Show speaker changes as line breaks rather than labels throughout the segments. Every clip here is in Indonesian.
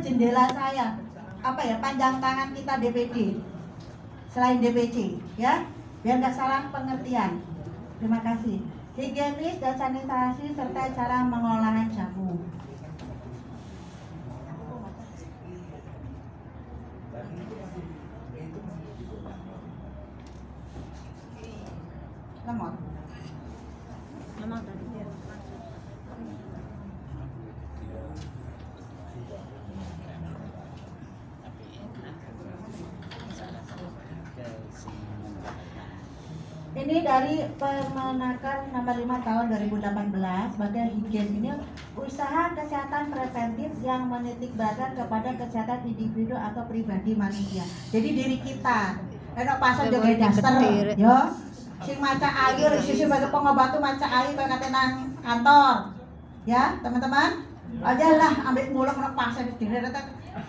jendela saya, apa ya, panjang tangan kita DPD selain DPC ya, biar nggak salah pengertian. Terima kasih. Higienis dan sanitasi serta cara pengolahan jamu. Lemot.
Lemot tadi.
Ini dari Permenaker nomor 5 tahun 2018 sebagai higien ini usaha kesehatan preventif yang menitik beratkan kepada kesehatan individu atau pribadi manusia. Jadi diri kita. Enak pasal joget daster, yo. Sing maca air, sisi bagi pengobatu maca air kaya kate nang kantor. Ya, teman-teman. Ajalah ambil muluk nang pasal di diri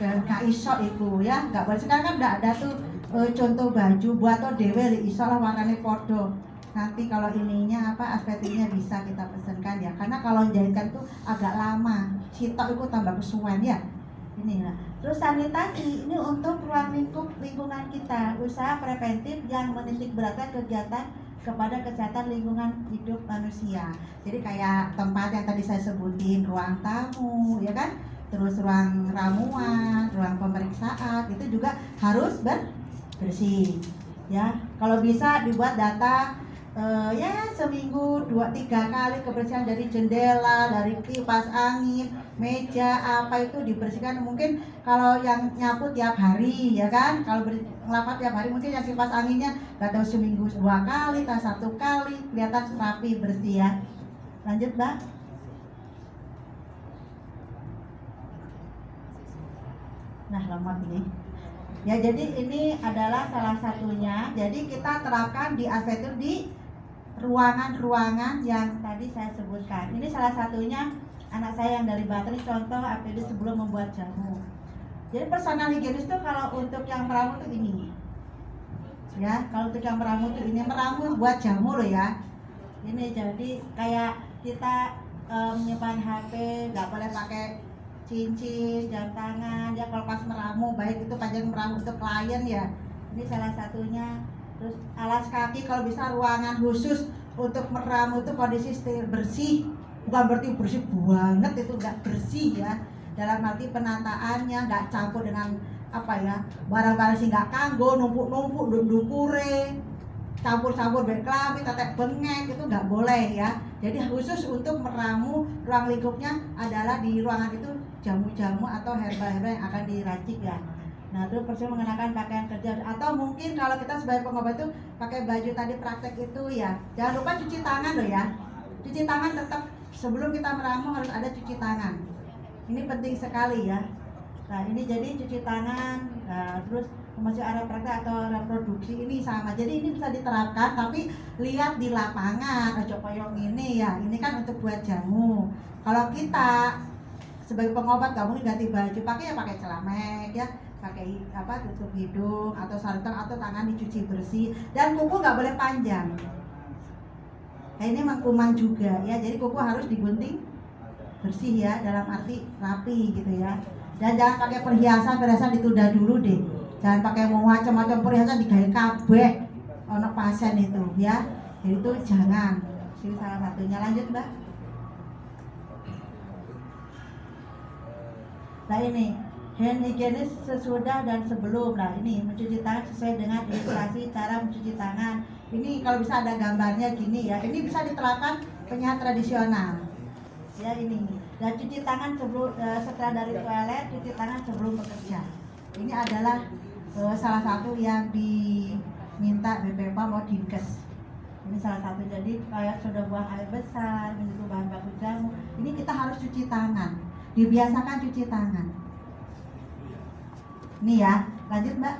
gak iso iku ya, gak boleh. Sekarang kan udah ada tuh contoh baju buat atau dewe iso lah warnanya podo. Nanti kalau ininya apa aspeknya bisa kita pesenkan ya, karena kalau jahitkan tuh agak lama, sitok itu tambah kesuwen ya. Ini lah. Terus sanitasi ini untuk ruang lingkup lingkungan kita, usaha preventif yang menitik beratkan kegiatan kepada kesehatan lingkungan hidup manusia. Jadi kayak tempat yang tadi saya sebutin, ruang tamu ya kan, terus ruang ramuan, ruang pemeriksaan itu juga harus bersih ya. Kalau bisa dibuat data ya seminggu 2-3 kali kebersihan dari jendela, dari kipas angin, meja apa itu dibersihkan. Mungkin kalau yang nyapu tiap hari ya kan, kalau ngelapar tiap hari mungkin yang kipas anginnya gak tahu seminggu 2 kali atau 1 kali, kelihatan rapi bersih ya. Lanjut Mbak. Nah lemot ini ya, jadi ini adalah salah satunya. Jadi kita terapkan di aspek itu di ruangan-ruangan yang tadi saya sebutkan. Ini salah satunya anak saya yang dari Banten, contoh APD sebelum membuat jamu. Jadi personal higienis itu kalau untuk yang meramu itu ini ya, kalau untuk yang meramu itu ini, meramu buat jamu loh ya. Ini jadi kayak kita menyimpan HP nggak boleh pakai cincin, jam tangan ya kalau pas meramu, baik itu panjang meramu untuk klien ya. Ini salah satunya. Terus alas kaki kalau bisa ruangan khusus untuk meramu itu kondisi steril bersih, bukan berarti bersih banget, itu enggak bersih ya. Dalam arti penataannya enggak campur dengan apa ya, barang-barang sih enggak kanggo, numpuk-numpuk, dukure, campur-campur berkelamin, tetek bengek, itu enggak boleh ya. Jadi khusus untuk meramu ruang lingkupnya adalah di ruangan itu jamu-jamu atau herbal-herbal yang akan diracik ya. Nah, terus persis mengenakan pakaian kerja, atau mungkin kalau kita sebagai pengobat itu pakai baju tadi praktek itu ya. Jangan lupa cuci tangan loh ya. Cuci tangan tetap sebelum kita meramu harus ada cuci tangan. Ini penting sekali ya. Nah, ini jadi cuci tangan. Nah, terus masih area praktek atau reproduksi ini sama. Jadi ini bisa diterapkan, tapi lihat di lapangan. Ojo koyong ini ya. Ini kan untuk buat jamu. Kalau kita sebagai pengobat nggak mungkin ganti baju, pakai ya pakai celamek ya, pakai apa tutup hidung atau sarung atau tangan dicuci bersih, dan kuku nggak boleh panjang. Nah, ini memang kuman juga ya, jadi kuku harus digunting bersih ya, dalam arti rapi gitu ya. Dan jangan pakai perhiasan ditunda dulu deh, jangan pakai macam-macam perhiasan digawe kabeh ono pasien itu ya, jadi itu jangan. Ini salah satunya. Lanjut Mbak. Nah ini hand higienis sesudah dan sebelum. Nah ini mencuci tangan sesuai dengan ilustrasi cara mencuci tangan. Ini kalau bisa ada gambarnya gini ya. Ini bisa diterapkan penyehat tradisional. Ya ini. Dan cuci tangan sebelum setelah dari toilet, cuci tangan sebelum bekerja. Ini adalah salah satu yang diminta BPOM mau Dinkes. Ini salah satu. Jadi kayak sudah buang air besar, menyentuh bahan baku jamu, ini kita harus cuci tangan. Dibiasakan cuci tangan. Ini ya, lanjut Mbak.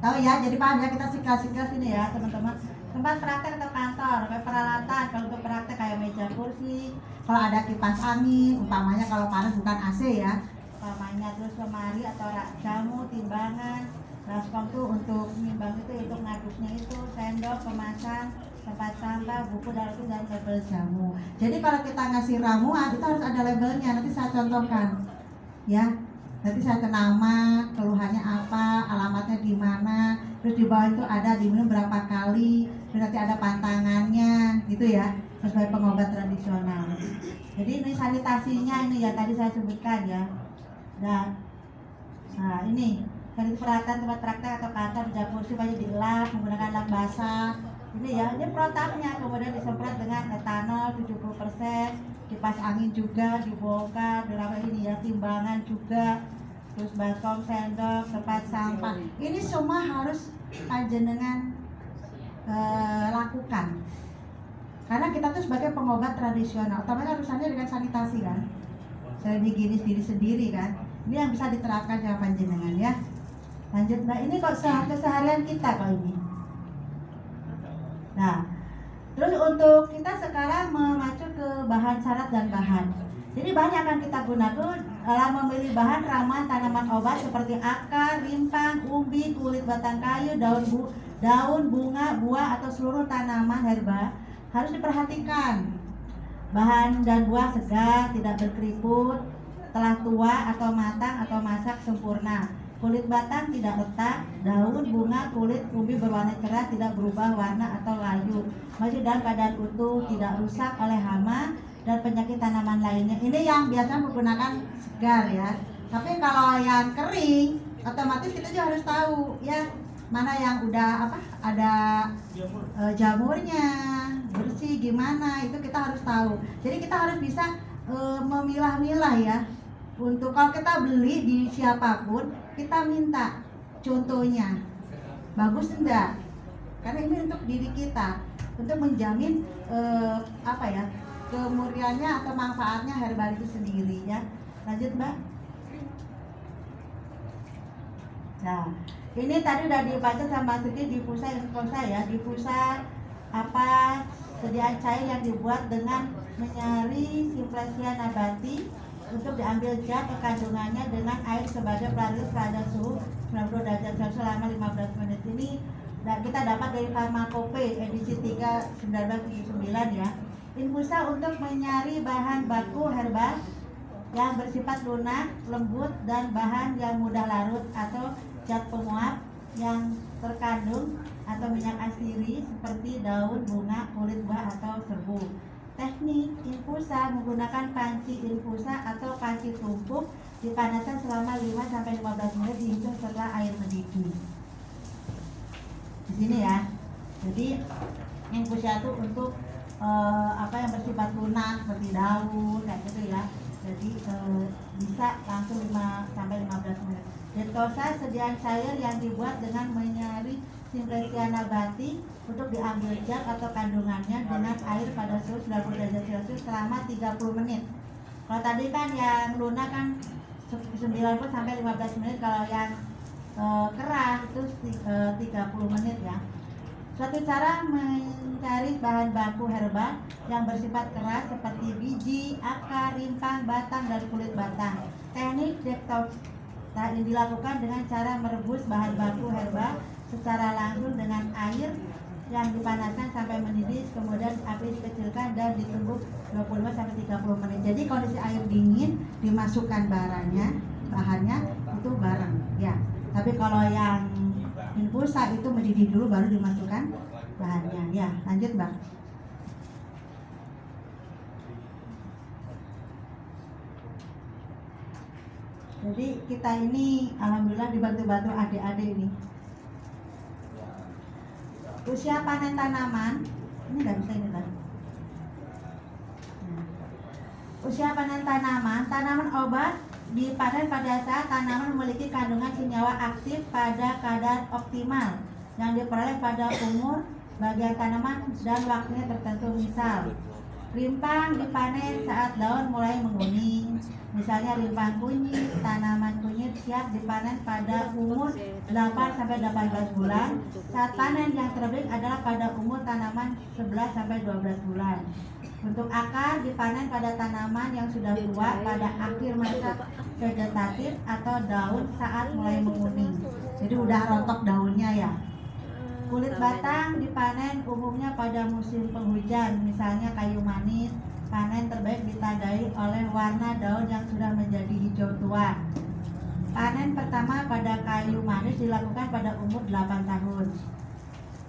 Tahu ya, jadi paham ya, kita singkat-singkat ini ya teman-teman. Tempat praktek atau kantor, kayak peralatan, kalau untuk praktek kayak meja kursi, kalau ada kipas angin, umpamanya kalau panas bukan AC ya, umpamanya, terus lemari atau rak jamu, timbangan, baskom tuh untuk nimbang itu, untuk ngadusnya itu, sendok, kemasan, tempat sampah, buku dan label jamu. Jadi kalau kita ngasih ramuan itu harus ada labelnya, nanti saya contohkan. ya. Nanti satu nama, keluhannya apa, alamatnya di mana, terus di bawah itu ada diminum berapa kali, terus nanti ada pantangannya, gitu ya, sesuai pengobat tradisional. Jadi ini sanitasinya ini ya tadi saya sebutkan ya. Dan nah ini dari peralatan tempat praktek atau kantor meja kursi wajib dilap menggunakan lap basah. Ini ya, ini protapnya kemudian disemprot dengan etanol 70%, kipas angin juga dibongkar, berapa ini ya, timbangan juga, terus baskom, sendok, tempat sampah. Ini semua harus panjenengan lakukan. Karena kita tuh sebagai pengobat tradisional, otomatis urusannya dengan sanitasi kan, selain higienis diri sendiri kan. Ini yang bisa diterapkan sama panjenengan ya. Lanjut Mbak, ini kok keseharian kita kok ini. Nah, terus untuk kita sekarang mengacu ke bahan syarat dan bahan. Jadi bahan yang akan kita gunakan dalam memilih bahan ramuan tanaman obat seperti akar, rimpang, umbi, kulit batang kayu, daun, bunga, buah atau seluruh tanaman herba harus diperhatikan. Bahan dan buah segar, tidak berkeriput, telah tua atau matang atau masak sempurna. Kulit batang tidak retak, daun, bunga, kulit, umbi berwarna cerah, tidak berubah warna atau layu, masih dalam keadaan utuh, tidak rusak oleh hama dan penyakit tanaman lainnya. Ini yang biasa menggunakan segar ya. Tapi kalau yang kering, otomatis kita juga harus tahu ya mana yang udah ada jamurnya, bersih gimana, itu kita harus tahu. Jadi kita harus bisa memilah-milah ya. Untuk kalau kita beli di siapapun, kita minta contohnya bagus enggak, karena ini untuk diri kita, untuk menjamin kemurniannya atau manfaatnya herbal itu sendiri ya. Lanjut Mbak. Nah, ini tadi udah dibaca sama Siti difusa ya, difusa sediaan cair yang dibuat dengan menyari Simplesia nabati untuk diambil zat kandungannya dengan air sebagai pelarut pada suhu 90 derajat Celcius selama 15 menit. Ini kita dapat dari Farmakope edisi 3 1979 ya. Infusa untuk menyari bahan baku herbal yang bersifat lunak, lembut dan bahan yang mudah larut atau zat penguap yang terkandung atau minyak asiri seperti daun, bunga, kulit buah atau serbu. Teknik infusa menggunakan panci infusa atau panci tumpuk, dipanaskan selama 5-15 menit dihitung setelah air mendidih. Di sini ya. Jadi infusa itu untuk yang bersifat lunak seperti daun kayak gitu ya. Jadi bisa langsung 5-15 menit. Detosa sediaan cair yang dibuat dengan menyari Simplesia nabati untuk diambil zat atau kandungannya dengan air pada suhu 90 derajat Celcius selama 30 menit. Kalau tadi kan yang lunak kan 90-15 menit, kalau yang keras itu 30 menit ya. Suatu cara mencari bahan baku herbal yang bersifat keras seperti biji, akar, rimpang, batang, dan kulit batang. Teknik detox ini dilakukan dengan cara merebus bahan baku herbal secara langsung dengan air yang dipanaskan sampai mendidih, kemudian api dikecilkan dan ditunggu 25-30 menit. Jadi kondisi air dingin dimasukkan bahannya itu bareng ya. Tapi kalau yang infusa itu mendidih dulu baru dimasukkan bahannya ya. Lanjut Bang. Jadi kita ini alhamdulillah dibantu-bantu adik-adik ini. Usia panen tanaman, ini nggak bisa ini kan? Usia panen tanaman obat dipanen pada saat tanaman memiliki kandungan senyawa aktif pada kadar optimal yang diperoleh pada umur bagian tanaman dan waktunya tertentu. Misal, rimpang dipanen saat daun mulai menguning. Misalnya rimpang kunyit, tanaman kunyit siap dipanen pada umur 8-18 bulan. Saat panen yang terbaik adalah pada umur tanaman 11-12 bulan. Untuk akar dipanen pada tanaman yang sudah tua pada akhir masa vegetatif atau daun saat mulai menguning. Jadi udah rontok daunnya ya. Kulit batang dipanen umumnya pada musim penghujan, misalnya kayu manis, Panen terbaik ditandai oleh warna daun yang sudah menjadi hijau tua. Panen pertama pada kayu manis dilakukan pada umur 8 tahun.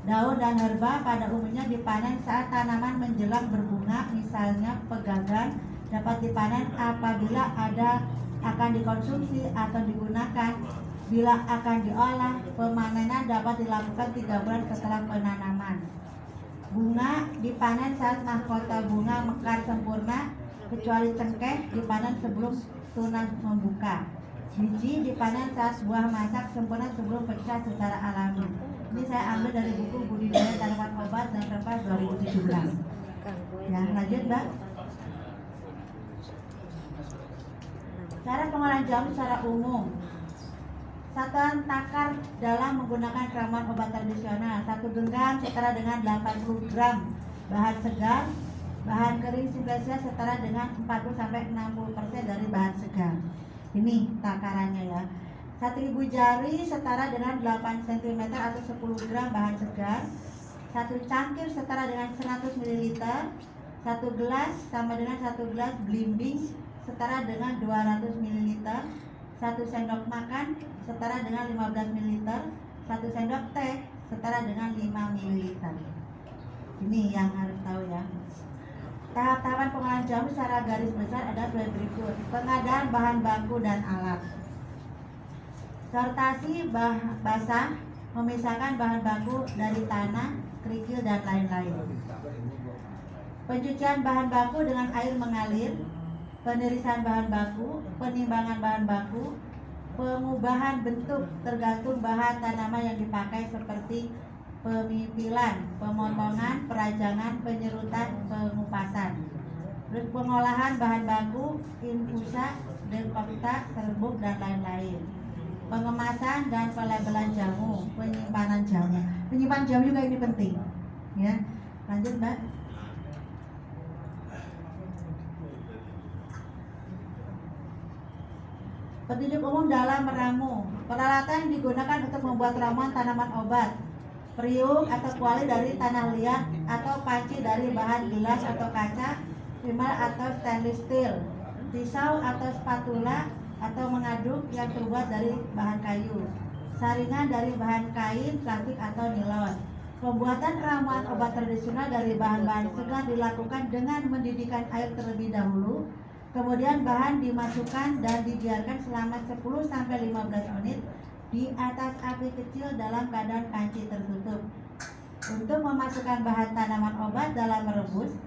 Daun dan herba pada umumnya dipanen saat tanaman menjelang berbunga, misalnya pegagan dapat dipanen apabila akan dikonsumsi atau digunakan. Bila akan diolah, pemanenan dapat dilakukan 3 bulan setelah penanaman. Bunga dipanen saat mahkota bunga mekar sempurna, kecuali cengkeh dipanen sebelum tunas membuka. Biji dipanen saat buah masak sempurna sebelum pecah secara alami. Ini saya ambil dari buku Budidaya Tanaman Obat dan Rempah 2017. Ya, lanjut Mbak. Cara pengolahan jamu secara umum. Satuan takar dalam menggunakan ramuan obat tradisional. 1 genggam setara dengan 80 gram bahan segar. Bahan kering simbiosis setara dengan 40-60% dari bahan segar. Ini takarannya ya. 1.000 jari setara dengan 8 cm atau 10 gram bahan segar. 1 cangkir setara dengan 100 ml. 1 gelas sama dengan 1 gelas belimbing setara dengan 200 ml. 1 sendok makan setara dengan 15 ml. 1 sendok teh setara dengan 5 ml. Ini yang harus tahu ya. Tahap-tahapan pengolahan jamu secara garis besar adalah sebagai berikut. Pengadaan bahan baku dan alat. Sortasi basah, memisahkan bahan baku dari tanah, kerikil dan lain-lain. Pencucian bahan baku dengan air mengalir. Penirisan bahan baku, penimbangan bahan baku, pengubahan bentuk tergantung bahan tanaman yang dipakai seperti pemipilan, pemotongan, perajangan, penyerutan, pengupasan. Terus pengolahan bahan baku, infusa, dekokta, serbuk dan lain-lain. Pengemasan dan pelabelan jamu, penyimpanan jamu. Penyimpanan jamu juga ini penting. Ya, lanjut Mbak. Petunjuk umum dalam meramu. Peralatan yang digunakan untuk membuat ramuan tanaman obat. Periuk atau kuali dari tanah liat atau panci dari bahan gelas atau kaca, timbal atau stainless steel, pisau atau spatula atau mengaduk yang terbuat dari bahan kayu, saringan dari bahan kain, plastik atau nilon. Pembuatan ramuan obat tradisional dari bahan-bahan segar dilakukan dengan mendidihkan air terlebih dahulu. Kemudian bahan dimasukkan dan dibiarkan selama 10-15 menit di atas api kecil dalam keadaan panci tertutup. Untuk memasukkan bahan tanaman obat dalam merebus,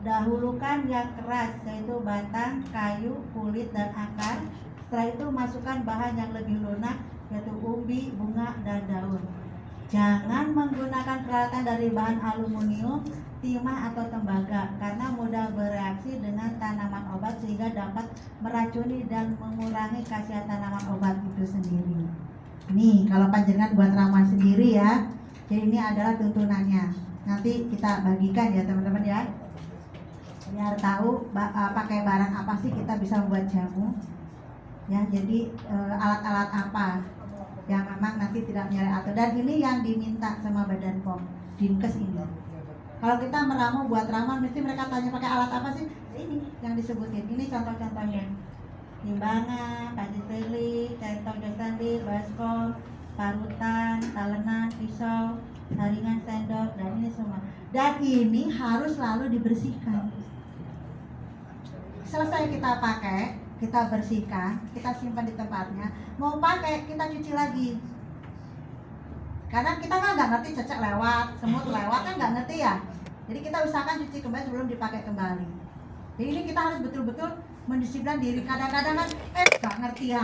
dahulukan yang keras yaitu batang, kayu, kulit, dan akar. Setelah itu masukkan bahan yang lebih lunak yaitu umbi, bunga, dan daun. Jangan menggunakan peralatan dari bahan aluminium, timah atau tembaga karena mudah bereaksi dengan tanaman obat sehingga dapat meracuni dan mengurangi khasiat tanaman obat itu sendiri. Nih, kalau panjenengan buat ramuan sendiri ya. Jadi ini adalah tuntunannya. Nanti kita bagikan ya teman-teman ya. Biar tahu pakai barang apa sih kita bisa membuat jamu. Ya, jadi alat-alat apa yang memang nanti tidak menyalahi aturan. Dan ini yang diminta sama Badan POM, Dinkes ini. Kalau kita meramu buat ramuan, mesti mereka tanya pakai alat apa sih? Ini yang disebutin. Ini contoh-contohnya. Timbangan, panci steril, centong steril, baskom, parutan, talenan, pisau, saringan, sendok, dan ini semua. Dan ini harus selalu dibersihkan. Selesai kita pakai, kita bersihkan, kita simpan di tempatnya. Mau pakai, kita cuci lagi. Karena kita kan nggak ngerti cecek lewat, semut lewat kan nggak ngerti ya. Jadi kita usahakan cuci kembali sebelum dipakai kembali. Jadi ini kita harus betul-betul mendisiplin diri. Kadang-kadang kan nggak ngerti ya,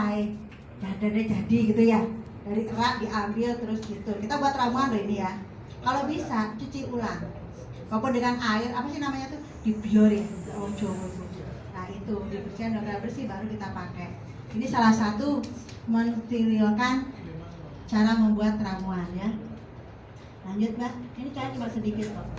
jadi gitu ya. Dari erat diambil terus gitu. Kita buat ramuan loh ini ya. Kalau bisa cuci ulang. Walaupun dengan air, apa sih namanya tuh? Dibiori. Nah itu dibersihkan udah bersih baru kita pakai. Ini salah satu mensterilkan cara membuat ramuan ya. Lanjut Mbak, ini saya cuma sedikit kok.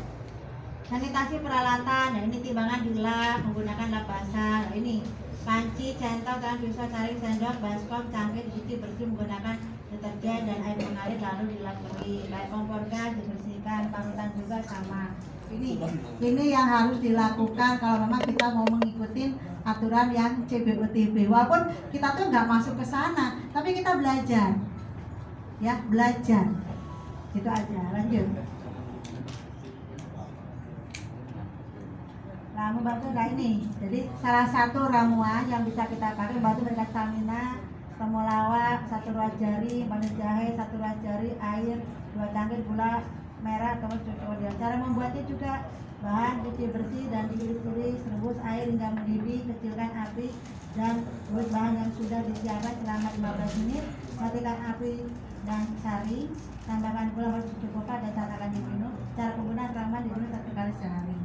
Sanitasi peralatan, nah ini timbangan dilap menggunakan lap basah. Nah ini panci, centong, tangan pisau, saring, sendok, baskom, cangkir dicuci bersih menggunakan deterjen dan air mengalir lalu dilap kering. Baik kompor gas dibersihkan, parutan juga sama. Ini yang harus dilakukan kalau memang kita mau mengikuti aturan yang CBOTB. Walaupun kita tuh nggak masuk ke sana, tapi kita belajar, ya belajar. Itu aja. Lanjut. Ramu batu nah ini. Jadi salah satu ramuan yang bisa kita pakai batu berkat stamina, temulawak, 1 ruas jari, manis jahe, 1 ruas jari, air, 2 cangkir gula merah, kemudian cara membuatnya juga bahan cuci bersih dan diiris-iris, rebus air hingga mendidih, kecilkan api dan buat bahan yang sudah disiapkan selama 15 menit, matikan api dan sari, tambahkan gula harus secukupnya dan saat akan diminum. Cara penggunaan ramuan diminum 1 kali sehari.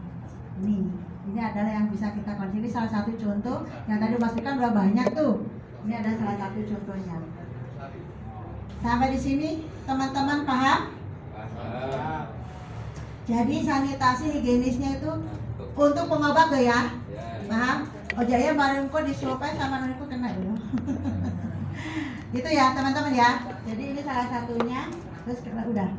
Ini adalah yang bisa kita konsumsi. Ini salah satu contoh yang tadi pastikan udah banyak tuh. Ini adalah salah satu contohnya. Sampai di sini teman-teman paham? Jadi sanitasi higienisnya itu untuk pengobat tuh ya, paham? Oh jadi bareng kok disuapin sama noniku kena dulu. Gitu ya teman-teman ya. Jadi ini salah satunya. Terus udah.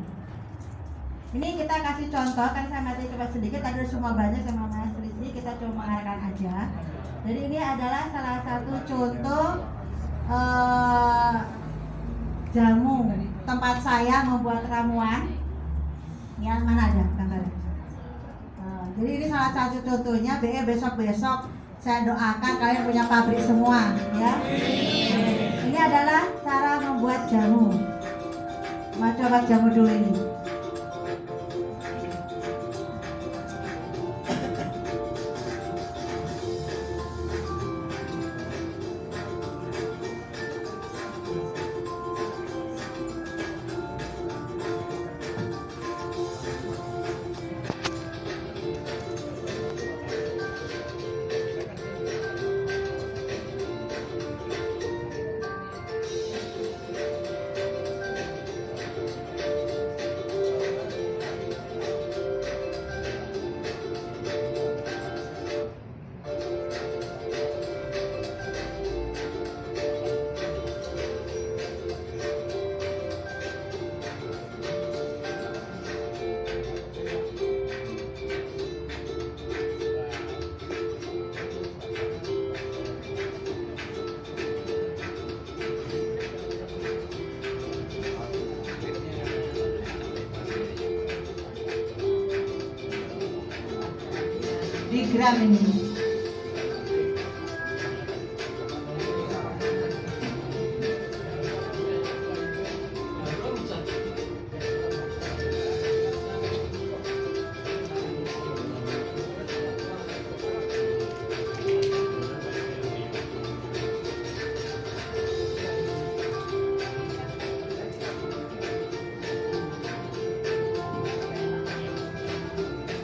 Ini kita kasih contoh kan saya mati coba sedikit. Tadi semua banyak sama Mas Rizky. Kita coba mengarahkan aja. Jadi ini adalah salah satu contoh jamu tempat saya membuat ramuan. Yang mana ada gambarnya? Jadi ini salah satu contohnya. Besok-besok saya doakan kalian punya pabrik semua, ya. Ini adalah cara membuat jamu. Mau coba jamu dulu ini. Di gram ini.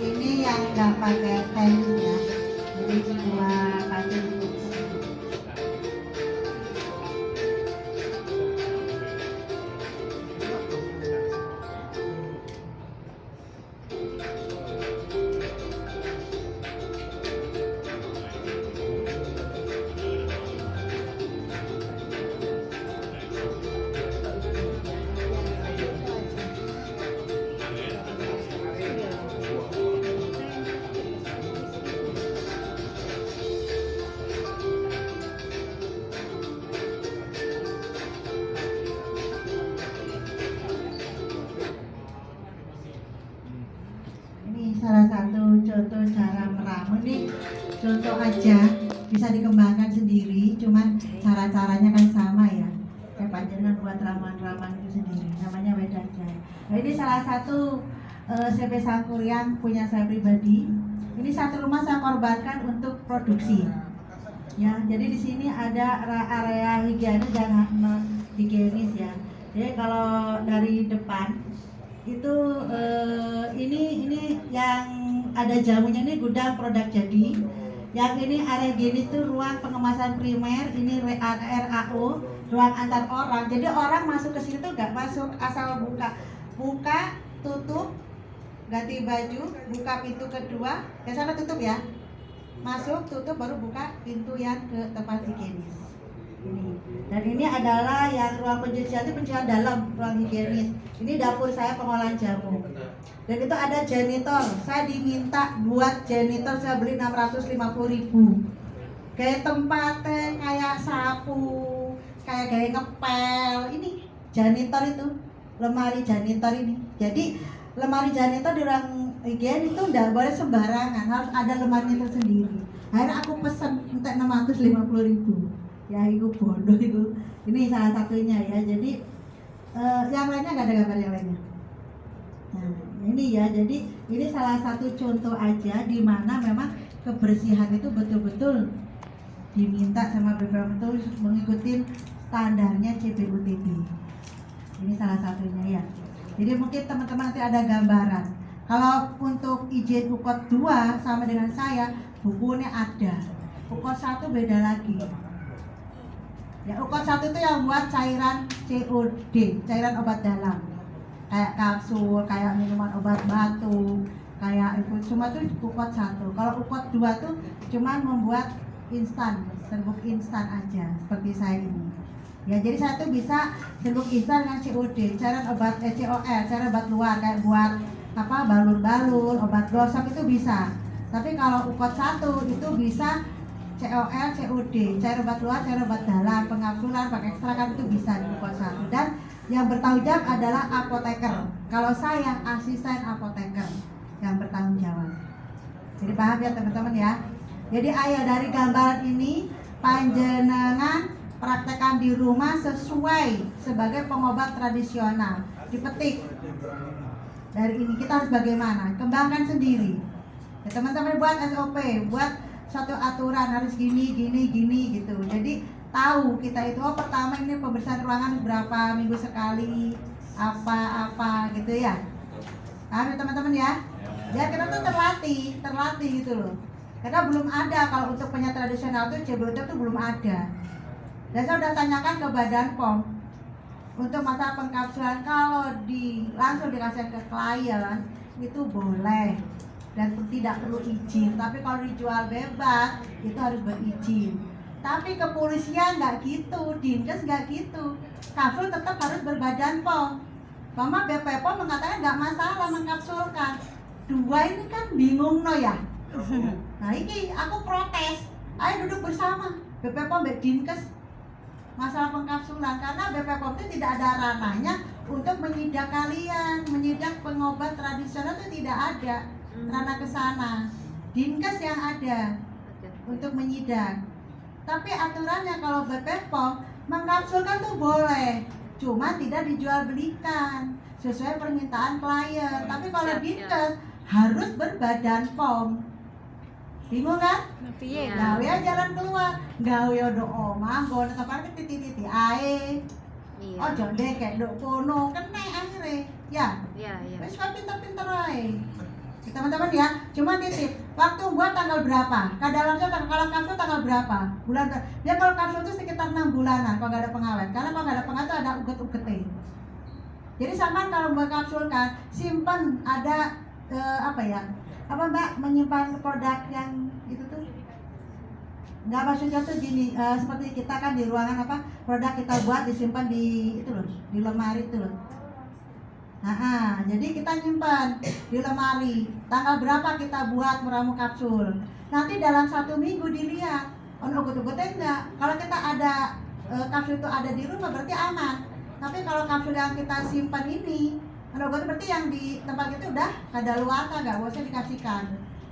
Ini yang nggak pakai pen ya, jadi cuma pakai buku. Salah satu contoh cara meramu ini contoh aja, bisa dikembangkan sendiri, cuman cara-caranya kan sama ya. Saya panjenengan buat ramuan-ramuan itu sendiri, namanya Wedajaya. Nah ini salah satu CP Sangkuriang punya saya pribadi. Ini satu rumah saya korbankan untuk produksi. Ya, jadi di sini ada area higienis dan non higienis ya. Jadi kalau dari depan itu ini yang ada jamunya ini gudang produk jadi. Yang ini area gini tuh ruang pengemasan primer, ini RAO, ruang antar orang. Jadi orang masuk ke sini tuh nggak masuk asal buka, tutup, ganti baju, buka pintu kedua, ke sana tutup ya. Masuk, tutup, baru buka pintu yang ke tempat higienis. Ini. Dan ini adalah yang ruang pencucian itu pencucian dalam ruang higienis. Ini dapur saya pengolahan jamu. Dan itu ada janitor. Saya diminta buat janitor, saya beli 650.000. Kayak tempatnya, kayak sapu, kayak gaya ngepel. Ini janitor itu, lemari janitor ini. Jadi lemari janitor di ruang higien itu enggak boleh sembarangan, harus ada lemarinya tersendiri. Akhirnya aku pesen untuk 650.000. Ya itu bodoh itu. Ini salah satunya ya. Jadi yang lainnya nggak ada gambar yang lainnya. Nah, ini ya, jadi ini salah satu contoh aja di mana memang kebersihan itu betul-betul diminta sama BPOM itu mengikuti standarnya CBUTB. Ini salah satunya ya. Jadi mungkin teman-teman nanti ada gambaran. Kalau untuk izin UKOT 2 sama dengan saya, bukunya ada. UKOT 1 beda lagi. Ya, UKOT 1 itu yang buat cairan COD, cairan obat dalam. Kayak kapsul, kayak minuman obat batuk, kayak itu semua tuh UKOT 1. Kalau UKOT 2 tuh cuman membuat instan, serbuk instan aja seperti saya ini. Ya, jadi saya tuh bisa serbuk instan dengan COD, cairan obat COL, cairan obat luar kayak buat apa balur-balur, obat gosok itu bisa. Tapi kalau UKOT 1 itu bisa COL, COD, cair obat luar, cair obat dalam, pengapsulan, pakai ekstrakan itu bisa di UKOT 1. Dan yang bertanggung jawab adalah apoteker. Kalau saya asisten apoteker yang bertanggung jawab. Jadi paham ya teman-teman ya. Jadi ayo dari gambaran ini panjenengan praktekkan di rumah sesuai sebagai pengobat tradisional. Dipetik dari ini kita harus bagaimana? Kembangkan sendiri. Ya, teman-teman buat SOP, buat satu aturan harus gini gitu. Jadi tahu kita itu pertama ini pembersihan ruangan berapa minggu sekali, apa gitu ya. Paham ya teman-teman ya? Biar kita tuh terlatih gitu loh. Karena belum ada kalau untuk penyiar tradisional tuh CBUT tuh belum ada. Dan saya udah tanyakan ke Badan POM untuk masalah pengkapsulan, kalau langsung dikasih ke klien itu boleh dan tidak perlu izin. Tapi kalau dijual bebas itu harus berizin. Tapi kepolisian nggak gitu, Dinkes nggak gitu. Kapsul tetap harus berbadan POM. Mama BP POM mengatakan nggak masalah mengkapsulkan. Dua ini kan bingung no ya. Nah ini aku protes. Ayo duduk bersama BP POM, Dinkes masalah pengkapsulan, karena BP POM itu tidak ada ranahnya untuk menyidak kalian, menyidak pengobat tradisional itu tidak ada ranah ke sana. Dinkes yang ada untuk menyidak. Tapi aturannya kalau BP POM mengkapsulkan tuh boleh, cuma tidak dijual belikan sesuai permintaan klien. Tapi kalau Dinkes harus berbadan POM. Bingung kan? Gawe jalan keluar, gawe do omah, gawe tepan ke titik-titik ae. Oh jodek kayak dok kono kena akhirnya. Ya. Wis kok pinter-pinter ae. Teman-teman ya, cuma titip. Waktu buat tanggal berapa? Kadalamnya kalau kapsul tanggal berapa? Bulan. Ya kalau kapsul itu sekitar 6 bulanan kalau nggak ada pengawet. Karena kalau nggak ada pengawet itu ada uget-ugetnya. Jadi sama kalau mengkapsulkan, simpan ada apa Mbak, menyimpan produk yang itu tuh nggak, maksudnya tuh gini, seperti kita kan di ruangan produk kita buat disimpan di itu loh, di lemari itu loh. Nah, jadi kita nyimpan di lemari. Tanggal berapa kita buat meramu kapsul. Nanti dalam 1 minggu dilihat. Ugut-ugutnya enggak. Kalau kita ada kapsul itu ada di rumah berarti aman. Tapi kalau kapsul yang kita simpan ini, ugut berarti yang di tempat itu udah kadaluarsa, nggak usah dikasihkan.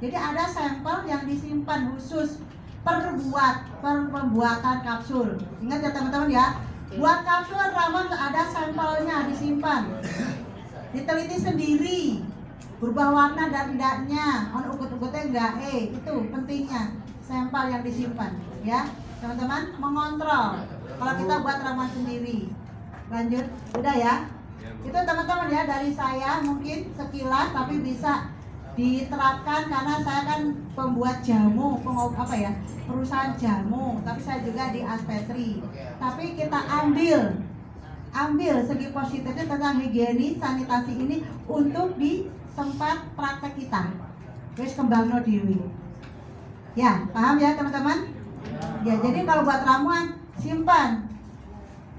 Jadi ada sampel yang disimpan khusus per pembuatan kapsul. Ingat ya teman-teman ya. Buat kapsul ramuan ada sampelnya disimpan. Diteliti sendiri, berubah warna dan tidaknya, ugut-ugutnya enggak, itu pentingnya sampel yang disimpan, ya teman-teman, mengontrol. Kalau kita buat ramuan sendiri, lanjut, udah ya. Itu teman-teman ya dari saya mungkin sekilas, tapi bisa diterapkan karena saya kan pembuat jamu, perusahaan jamu, tapi saya juga di Aspetri. Tapi kita ambil segi positifnya tentang higienis sanitasi ini untuk di tempat praktek kita. Terus kembangno dewi. Ya, paham ya teman-teman? Ya, jadi kalau buat ramuan simpan.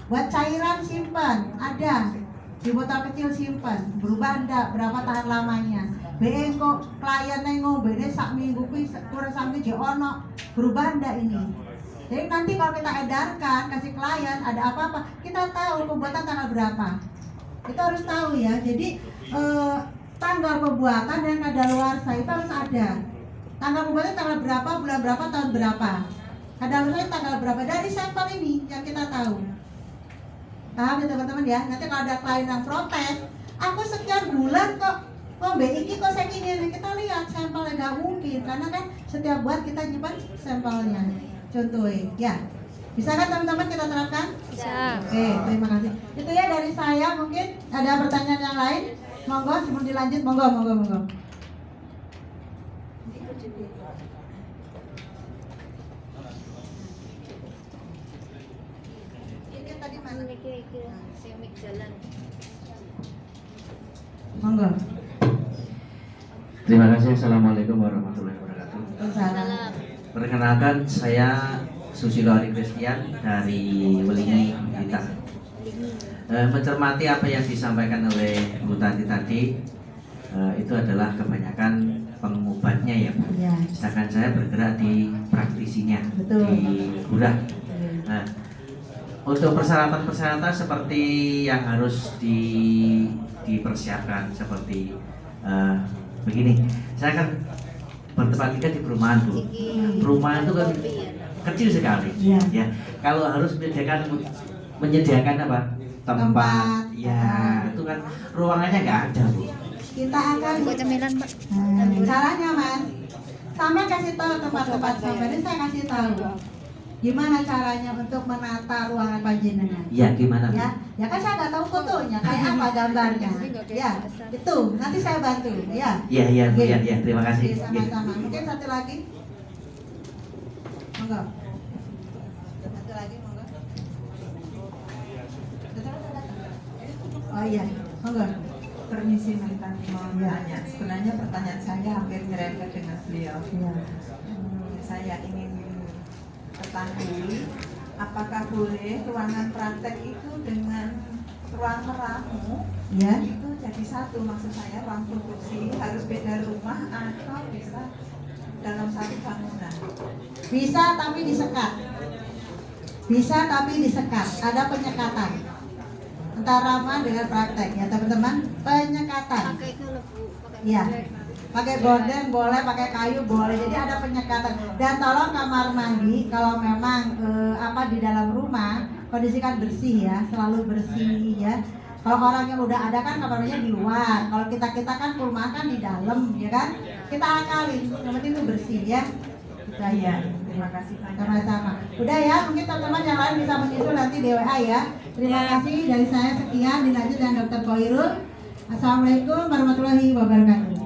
Buat cairan simpan, ada. Di botol kecil simpen, berubah ndak, berapa tahan lamanya. BE kok klien ngombe sak minggu kuwi kurang sampai je ono, berubah ndak ini. Jadi nanti kalau kita edarkan kasih klien ada apa-apa, kita tahu pembuatan tanggal berapa. Kita harus tahu ya. Jadi tanggal pembuatan dan kadaluarsa itu harus ada. Tanggal pembuatan tanggal berapa, bulan berapa, tahun berapa. Kadaluarsa tanggal berapa dari sampel ini yang kita tahu. Paham ya teman-teman ya? Nanti kalau ada klien yang protes, aku sekian bulan kok BI kok saya gini, kita lihat sampelnya nggak mungkin karena kan setiap buat kita nyimpan sampelnya. Contohnya, ya bisa kan teman-teman kita terapkan?
Bisa.
Oke, terima kasih. Itu ya dari saya. Mungkin ada pertanyaan yang lain? Monggo sebelum dilanjut, monggo. Ini tadi mana?
Semik jalan.
Monggo.
Terima kasih. Assalamualaikum warahmatullahi wabarakatuh.
Salam.
Perkenalkan, saya Susilo Ari Christian dari Welingi Blitar. Mencermati apa yang disampaikan oleh Bu Tati tadi, itu adalah kebanyakan pengobatnya ya Bu.
Ya.
Sedangkan saya bergerak di praktisinya,
Betul.
di lurah. Nah, untuk persyaratan-persyaratan seperti yang harus dipersiapkan seperti begini, saya kan bertempat tinggal di perumahan Bu. Perumahan itu kan kecil sekali,
Iya.
ya. Kalau harus menyediakan apa tempat, ya itu kan ruangannya nggak ada Bu.
Kita akan
Buat cemilan, Pak.
caranya Mas. Sama kasih tahu tempat-tempat sampai ini saya kasih tahu. Gimana caranya untuk menata ruangan panjenengan?
Ya gimana Bu?
Ya kan saya nggak tahu fotonya, kayak apa gambarnya. Ya, itu nanti saya bantu. Ya.
Iya Bu,
Oke.
ya terima kasih.
Oke, sama-sama. Mungkin satu lagi. Monggo. Satu lagi, monggo. Oh iya, monggo.
Permisi Mentan, mau tanya. Sebenarnya pertanyaan saya hampir nyerempet dengan beliau.
Ya.
Saya ingin ketahui apakah boleh ruangan praktek itu dengan ruang meramu
Ya.
itu jadi satu, maksud saya ruang produksi harus beda rumah atau bisa dalam satu bangunan.
Bisa tapi disekat. Bisa tapi disekat. Ada penyekatan antara ramah dengan praktek ya teman-teman. Penyekatan.
Pakai itu loh, Bu. Pakai
Iya.
model.
Pakai gorden boleh, pakai kayu boleh. Jadi ada penyekatan. Dan tolong kamar mandi kalau memang di dalam rumah kondisikan bersih ya, selalu bersih ya. Kalau orang yang udah ada kan kamar mandinya di luar. Kalau kita kan rumah kan di dalam ya kan. Kita akalin, yang penting itu bersih ya. Saya.
Terima kasih banyak.
Sama-sama. Udah ya, mungkin teman-teman yang lain bisa menyusul nanti di WA ya. Terima kasih dari saya sekian, dilanjut dengan Dr. Koirul. Assalamualaikum warahmatullahi wabarakatuh.